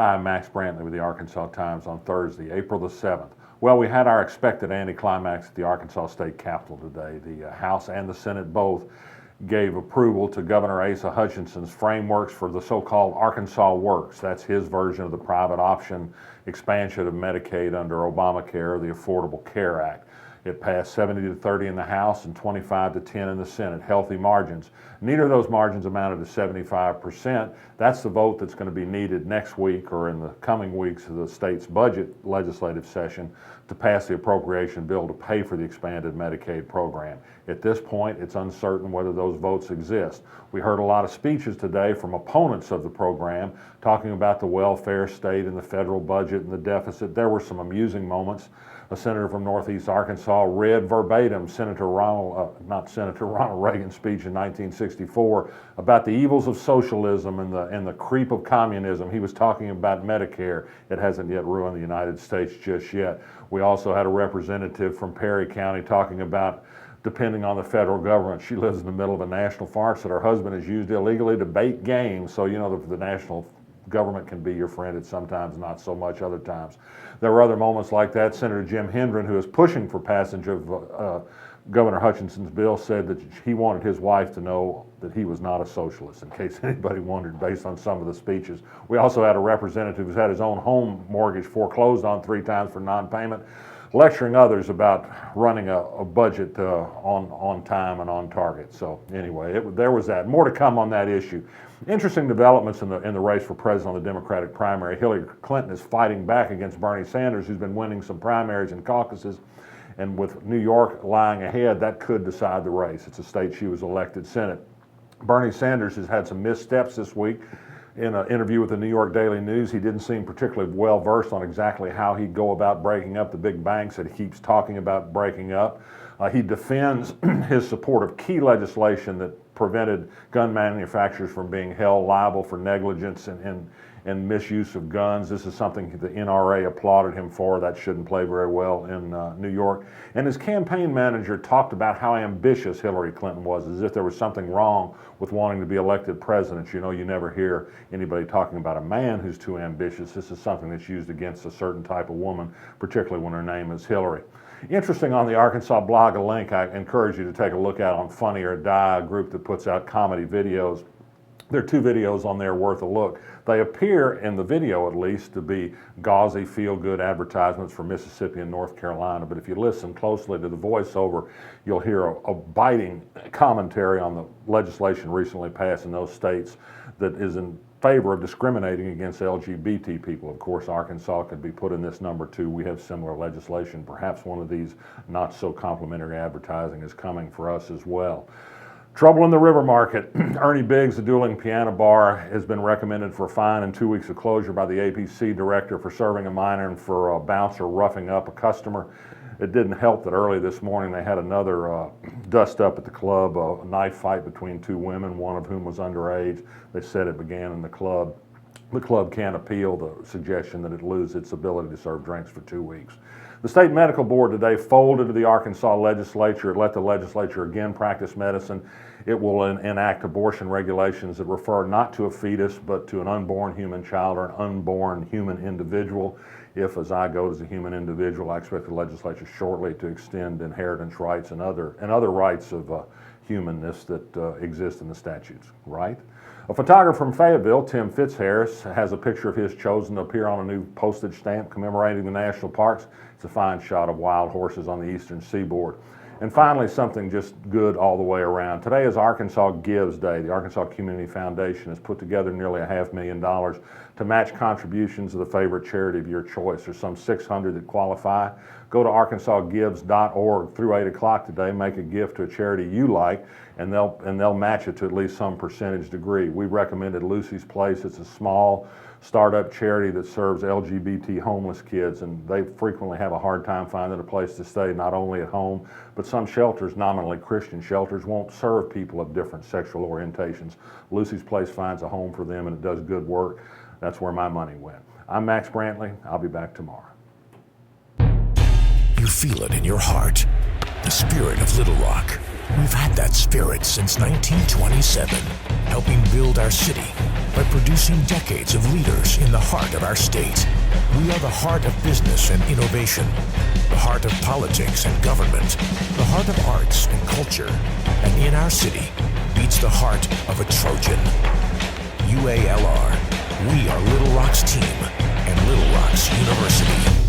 Hi, I'm Max Brantley with the Arkansas Times on Thursday, April the 7th. Well, we had our expected anticlimax at the Arkansas State Capitol today. The House and the Senate both gave approval to Governor Asa Hutchinson's frameworks for the so-called Arkansas Works. That's his version of the private option expansion of Medicaid under Obamacare, the Affordable Care Act. It passed 70-30 in the House and 25-10 in the Senate, healthy margins. Neither of those margins amounted to 75%. That's the vote that's going to be needed next week or in the coming weeks of the state's budget legislative session to pass the appropriation bill to pay for the expanded Medicaid program. At this point, it's uncertain whether those votes exist. We heard a lot of speeches today from opponents of the program talking about the welfare state and the federal budget and the deficit. There were some amusing moments. A senator from Northeast Arkansas read verbatim Ronald Reagan's speech in 1964 about the evils of socialism and the creep of communism. He was talking about Medicare. It hasn't yet ruined the United States just yet. We also had a representative from Perry County talking about depending on the federal government. She lives in the middle of a national forest that her husband has used illegally to bait game. So, you know, the national government can be your friend at sometimes, not so much other times. There were other moments like that. Senator Jim Hendren, who is pushing for passage of Governor Hutchinson's bill, said that he wanted his wife to know that he was not a socialist, in case anybody wondered based on some of the speeches. We also had a representative who's had his own home mortgage foreclosed on 3 times for non-payment, lecturing others about running a budget on time and on target. So anyway, there was that. More to come on that issue. Interesting developments in the race for president on the Democratic primary. Hillary Clinton is fighting back against Bernie Sanders, who's been winning some primaries and caucuses. And with New York lying ahead, that could decide the race. It's a state she was elected Senate. Bernie Sanders has had some missteps this week. In an interview with the New York Daily News, he didn't seem particularly well versed on exactly how he'd go about breaking up the big banks that he keeps talking about breaking up. He defends his support of key legislation that prevented gun manufacturers from being held liable for negligence and misuse of guns. This is something the NRA applauded him for. That shouldn't play very well in New York. And his campaign manager talked about how ambitious Hillary Clinton was, as if there was something wrong with wanting to be elected president. You know, you never hear anybody talking about a man who's too ambitious. This is something that's used against a certain type of woman, particularly when her name is Hillary. Interesting, on the Arkansas blog, a link I encourage you to take a look at on Funny or Die, a group that puts out comedy videos. There are 2 videos on there worth a look. They appear, in the video at least, to be gauzy, feel-good advertisements for Mississippi and North Carolina. But if you listen closely to the voiceover, you'll hear a biting commentary on the legislation recently passed in those states that is in favor of discriminating against LGBT people. Of course, Arkansas could be put in this number too. We have similar legislation. Perhaps one of these not so complimentary advertising is coming for us as well. Trouble in the River Market. Ernie Biggs, the dueling piano bar, has been recommended for a fine and 2 weeks of closure by the APC director for serving a minor and for a bouncer roughing up a customer. It didn't help that early this morning they had another dust up at the club, a knife fight between 2 women, one of whom was underage. They said it began in the club. The club can't appeal the suggestion that it lose its ability to serve drinks for 2 weeks. The state medical board today folded to the Arkansas legislature. It let the legislature again practice medicine. It will enact abortion regulations that refer not to a fetus, but to an unborn human child or an unborn human individual. If a zygote is a human individual, I expect the legislature shortly to extend inheritance rights and other rights of humanness that exist in the statutes, right? A photographer from Fayetteville, Tim Fitzharris, has a picture of his chosen to appear on a new postage stamp commemorating the national parks. It's a fine shot of wild horses on the eastern seaboard. And finally, something just good all the way around. Today is Arkansas Gives Day. The Arkansas Community Foundation has put together nearly $500,000 to match contributions of the favorite charity of your choice. There's some 600 that qualify. Go to arkansasgives.org through 8 o'clock today, make a gift to a charity you like, and they'll match it to at least some percentage degree. We recommended Lucie's Place. It's a small startup charity that serves LGBT homeless kids, and they frequently have a hard time finding a place to stay, not only at home, but some shelters, nominally Christian shelters, won't serve people of different sexual orientations. Lucie's Place finds a home for them, and it does good work. That's where my money went. I'm Max Brantley. I'll be back tomorrow. You feel it in your heart, the spirit of Little Rock. We've had that spirit since 1927, helping build our city by producing decades of leaders in the heart of our state. We are the heart of business and innovation, the heart of politics and government, the heart of arts and culture, and in our city beats the heart of a Trojan. UALR, we are Little Rock's team and Little Rock's University.